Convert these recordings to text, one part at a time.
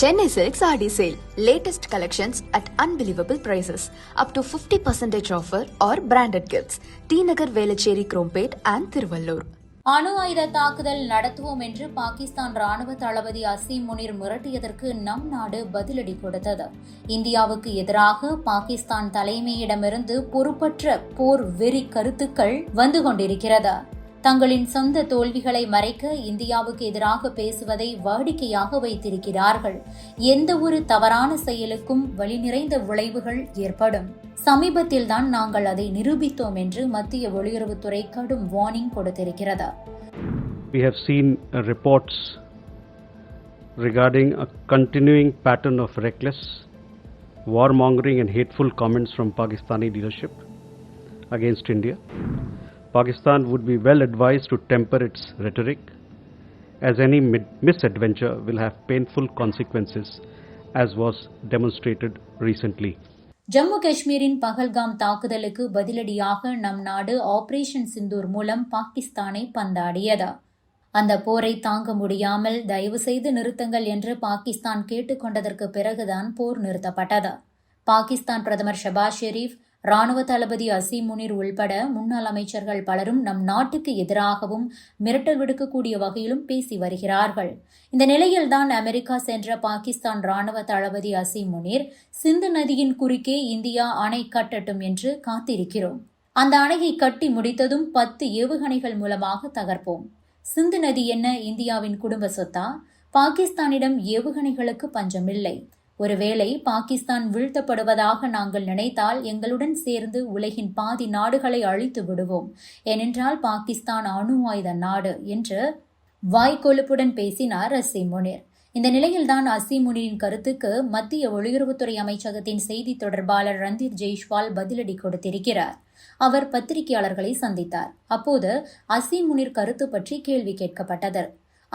Chennai Silks RD sale. Latest collections at unbelievable prices. Up to 50% offer or branded gifts. T Nagar, Velachery, Krompet and Thiruvallur. அணு ஆயுத தாக்குதல் நடத்துவோம் என்று பாகிஸ்தான் ராணுவ தளபதி அசீம் முனீர் மிரட்டியதற்கு நம் நாடு பதிலடி கொடுத்தது. இந்தியாவுக்கு எதிராக பாகிஸ்தான் தலைமையிடமிருந்து பொறுப்பற்ற போர் வெறி கருத்துக்கள் வந்து கொண்டிருக்கிறது. தங்களின் சொந்த தோல்விகளை மறைக்க இந்தியாவுக்கு எதிராக பேசுவதை வாடிக்கையாக வைத்திருக்கிறார்கள். எந்த ஒரு தவறான செயலுக்கும் வலி நிறைந்த விளைவுகள் ஏற்படும். சமீபத்தில்தான் நாங்கள் அதை நிரூபித்தோம் என்று மத்திய வெளியுறவுத்துறை கடும் வார்னிங் கொடுத்திருக்கிறது. We have seen reports regarding a continuing pattern of reckless, warmongering and hateful comments from Pakistani leadership against India. Pakistan would be well advised to temper its rhetoric, as any misadventure will have painful consequences, as was demonstrated recently. Jammu காஷ்மீரின் பஹல்காம் தாக்குதலுக்கு பதிலடியாக நம் நாடு operation Sindoor மூலம் பாகிஸ்தானை பந்தாடியது. அந்த போரை தாங்க முடியாமல் தயவு செய்து நிறுத்துங்கள் என்று பாகிஸ்தான் கேட்டுக்கொண்டதற்கு பிறகுதான் போர் நிறுத்தப்பட்டது. பாகிஸ்தான் பிரதமர் ஷபாஸ் ஷெரீப், ராணுவ தளபதி அசீம் முனீர் உள்பட முன்னாள் அமைச்சர்கள் பலரும் நம் நாட்டுக்கு எதிராகவும் மிரட்டல் விடுக்கக்கூடிய வகையிலும் பேசி வருகிறார்கள். இந்த நிலையில்தான் அமெரிக்கா சென்ற பாகிஸ்தான் ராணுவ தளபதி அசீம் முனீர், சிந்து நதியின் குறுக்கே இந்தியா அணை கட்டட்டும் என்று காத்திருக்கிறோம். அந்த அணையை கட்டி முடித்ததும் 10 ஏவுகணைகள் மூலமாக தகர்ப்போம். சிந்து நதி என்ன இந்தியாவின் குடும்ப சொத்தா? பாகிஸ்தானிடம் ஏவுகணைகளுக்கு பஞ்சமில்லை. ஒருவேளை பாகிஸ்தான் வீழ்த்தப்படுவதாக நாங்கள் நினைத்தால் எங்களுடன் சேர்ந்து உலகின் பாதி நாடுகளை அழித்து விடுவோம். ஏனென்றால் பாகிஸ்தான் அணு ஆயுத நாடு என்று வாய்க்கொழுப்புடன் பேசினார் அசீம் முனீர். இந்த நிலையில்தான் அசீம் முனீரின் கருத்துக்கு மத்திய வெளியுறவுத்துறை அமைச்சகத்தின் செய்தி தொடர்பாளர் ரந்தீர் ஜெய்ஷ்வால் பதிலடி கொடுத்திருக்கிறார். அவர் பத்திரிகையாளர்களை சந்தித்தார். அப்போது அசீம் முனீர் கருத்து பற்றி கேள்வி கேட்கப்பட்டது.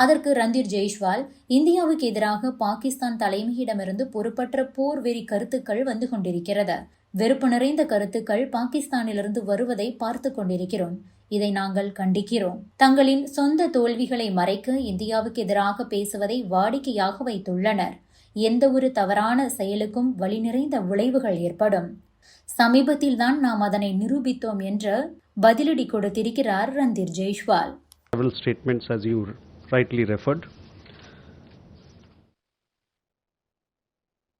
அதற்கு ரந்தீர் ஜெய்ஷ்வால், இந்தியாவுக்கு எதிராக பாகிஸ்தான் தலைமையிடமிருந்து பொறுப்பற்ற போர் வெறி கருத்துக்கள் வந்து கொண்டிருக்கிறது. வெறுப்பு நிறைந்த கருத்துக்கள் பாகிஸ்தானிலிருந்து வருவதை பார்த்து கொண்டிருக்கிறோம். இதை நாங்கள் கண்டிக்கிறோம். தங்களின் சொந்த தோல்விகளை மறைக்க இந்தியாவுக்கு எதிராக பேசுவதை வாடிக்கையாக வைத்துள்ளனர். எந்த ஒரு தவறான செயலுக்கும் வலி நிறைந்த விளைவுகள் ஏற்படும். சமீபத்தில்தான் நாம் அதனை நிரூபித்தோம் என்று பதிலடி கொடுத்திருக்கிறார் Randhir Jaiswal. Rightly referred.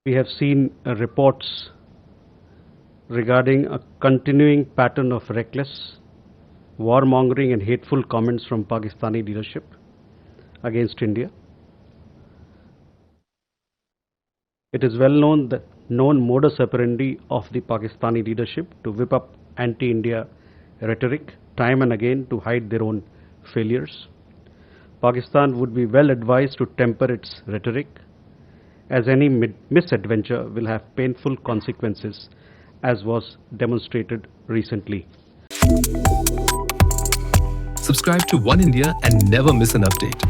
We have seen reports regarding a continuing pattern of reckless, warmongering and hateful comments from Pakistani leadership against India. It is well known that known modus operandi of the Pakistani leadership to whip up anti-India rhetoric time and again to hide their own failures. Pakistan would be well advised to temper its rhetoric, as any misadventure will have painful consequences, as was demonstrated recently. Subscribe to One India and never miss an update.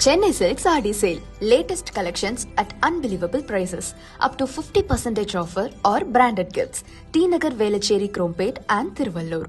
Chennai Silks RD sale. Latest collections at unbelievable prices. Up to 50% offer or branded gifts. T Nagar, Velachery, Krompet and Thiruvallur.